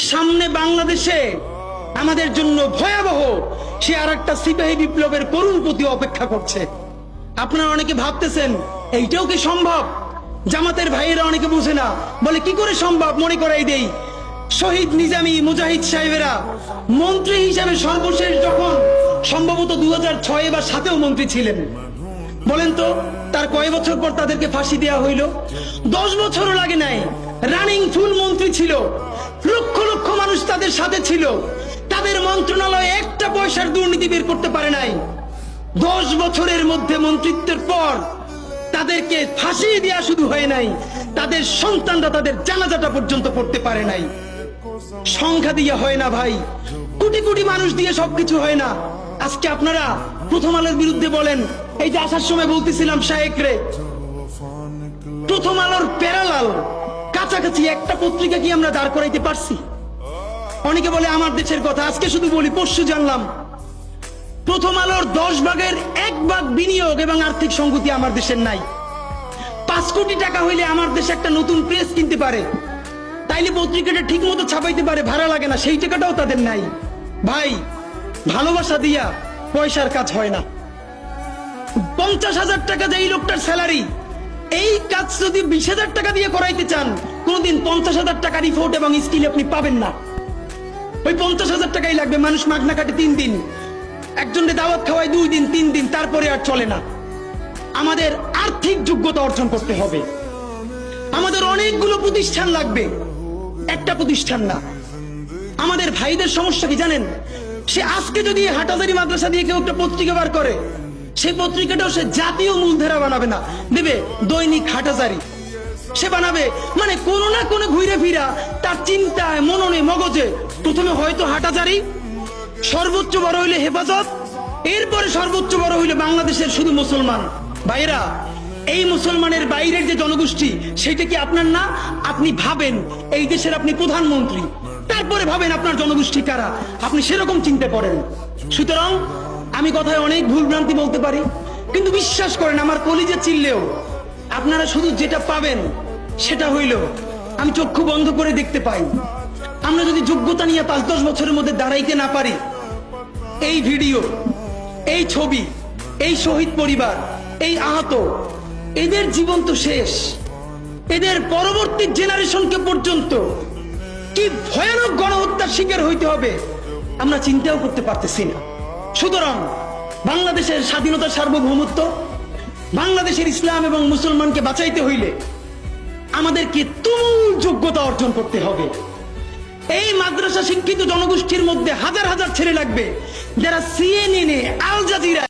সামনে বাংলাদেশে আমাদের জন্য ভয়াবহ সে আরেকটা সিপাহী বিপ্লবের করুণ প্রতি অপেক্ষা করছে। আপনারা অনেকে ভাবতেছেন এইটাও কি সম্ভব? জামাতের ভাইয়েরা অনেকে বুঝে না, বলে কি করে সম্ভব? মনে করাই দেই, শহীদ নিজামী মুজাহিদ সাহেবেরা মন্ত্রী হিসাবে সর্বশেষ যখন সম্ভবত 2006 বা 2007-এও মন্ত্রী ছিলেন, বলেন তো তার কয় বছর পর তাদেরকে ফাঁসি দেওয়া হইল? 10 বছরও লাগে নাই। রানিং ফুল মন্ত্রী ছিল, লক্ষ লক্ষ মানুষ তাদের সাথে ছিল, তাদের মন্ত্রণালয়ে একটা পয়সার দুর্নীতি বের করতে পারে নাই। 10 বছরের মধ্যে মন্ত্রিত্বের পর তাদেরকে ফাঁসি দেওয়া শুধু হয় নাই, তাদের সন্তানরা তাদের জানাজাটা পর্যন্ত পড়তে পারে নাই। সংখ্যা দিয়ে হয় না ভাই, কোটি কোটি মানুষ দিয়ে সবকিছু হয় না। আজকে আপনারা প্রথম আলোর বিরুদ্ধে বলেন, এই যে আসার সময় বলতেছিলাম শায়েকরে, প্রথম আলোর প্যারালাল কাছাকাছি একটা পত্রিকা কি আমরা দাঁড় করাইতে পারছি? অনেকে বলে আমার দেশের কথা, আজকে শুধু বলি, পরশু জানলাম প্রথম আলোর 10 ভাগের 1 ভাগ বিনিয়োগ এবং আর্থিক সংগতি আমার দেশের নাই। 5 কোটি টাকা হইলে আমার দেশে একটা নতুন প্রেস কিনতে পারে, তাইলে পত্রিকাটা ঠিক মতো ছাপাইতে পারে, ভাড়া লাগে না, সেই টাকাটাও তাদের নাই। ভাই, ভালোবাসা দিয়া পয়সার কাজ হয় না। 50,000 টাকা যে এই লোকটার স্যালারি, এই কাজ যদি 20,000 টাকা দিয়ে করাইতে চান, কোনদিন 50,000 টাকা রিপোর্ট এবং স্কিল আপনি পাবেন না। ওই 50,000 টাকাই লাগবে। মানুষ মাগনা কাটে 3 দিন, একজনকে দাওয়াত খাওয়ায় 2 দিন 3 দিন, তারপরে আর চলে না। আমাদের আর্থিক যোগ্যতা অর্জন করতে হবে। আমাদের অনেকগুলো প্রতিষ্ঠান লাগবে, একটা প্রতিষ্ঠান না। আমাদের ভাইদের সমস্যা কি জানেন? সে আজকে যদি হাটাজারি মাদ্রাসা দিয়ে কেউ একটা পত্রিকা বার করে, সেই পত্রিকাটাও সে জাতীয় মূলধারা বানাবে না, দেবে দৈনিক হাটাজারি সে বানাবে। মানে কোনো না কোনো ঘুরে ফিরা তার চিন্তায়, মননে, মগজে প্রথমে হয়তো হাটাজারি, সর্বোচ্চ বড় হইলে হেফাজত, এরপরে সর্বোচ্চ বড় হইলে বাংলাদেশের শুধু মুসলমান। ভাইরা, এই মুসলমানের বাইরের যে জনগোষ্ঠী, সেটা কি আপনার না? আপনি ভাবেন এই দেশের আপনি প্রধানমন্ত্রী, তারপরে ভাবেন আপনার জনগোষ্ঠী কারা, আপনি সেরকম চিন্তা করেন। সুতরাং আমি কথায় অনেক ভুলভ্রান্তি বলতে পারি, কিন্তু বিশ্বাস করেন আমার কলিজে চিল্লেও আপনারা শুধু যেটা পাবেন সেটা হইল আমি চক্ষু বন্ধ করে দেখতে পাই। আমরা যদি যোগ্যতা নিয়ে 5-10 বছরের মধ্যে দাঁড়াইতে না পারি, এই ভিডিও, এই ছবি, এই শহীদ পরিবার, এই আহত, এদের জীবন তো শেষ। এদের পরবর্তী জেনারেশনকে পর্যন্ত কি ভয়ানক গণহত্যার শিকার হইতে হবে আমরা চিন্তাও করতে পারতেছি না। সুতরাং বাংলাদেশের স্বাধীনতার সার্বভৌমত্ব, বাংলাদেশের ইসলাম এবং মুসলমানকে বাঁচাইতে হইলে আমাদেরকে তুমুল যোগ্যতা অর্জন করতে হবে। এই মাদ্রাসা শিক্ষিত জনগোষ্ঠীর মধ্যে হাজার হাজার ছেলে লাগবে যারা CNN, আল জাজিরা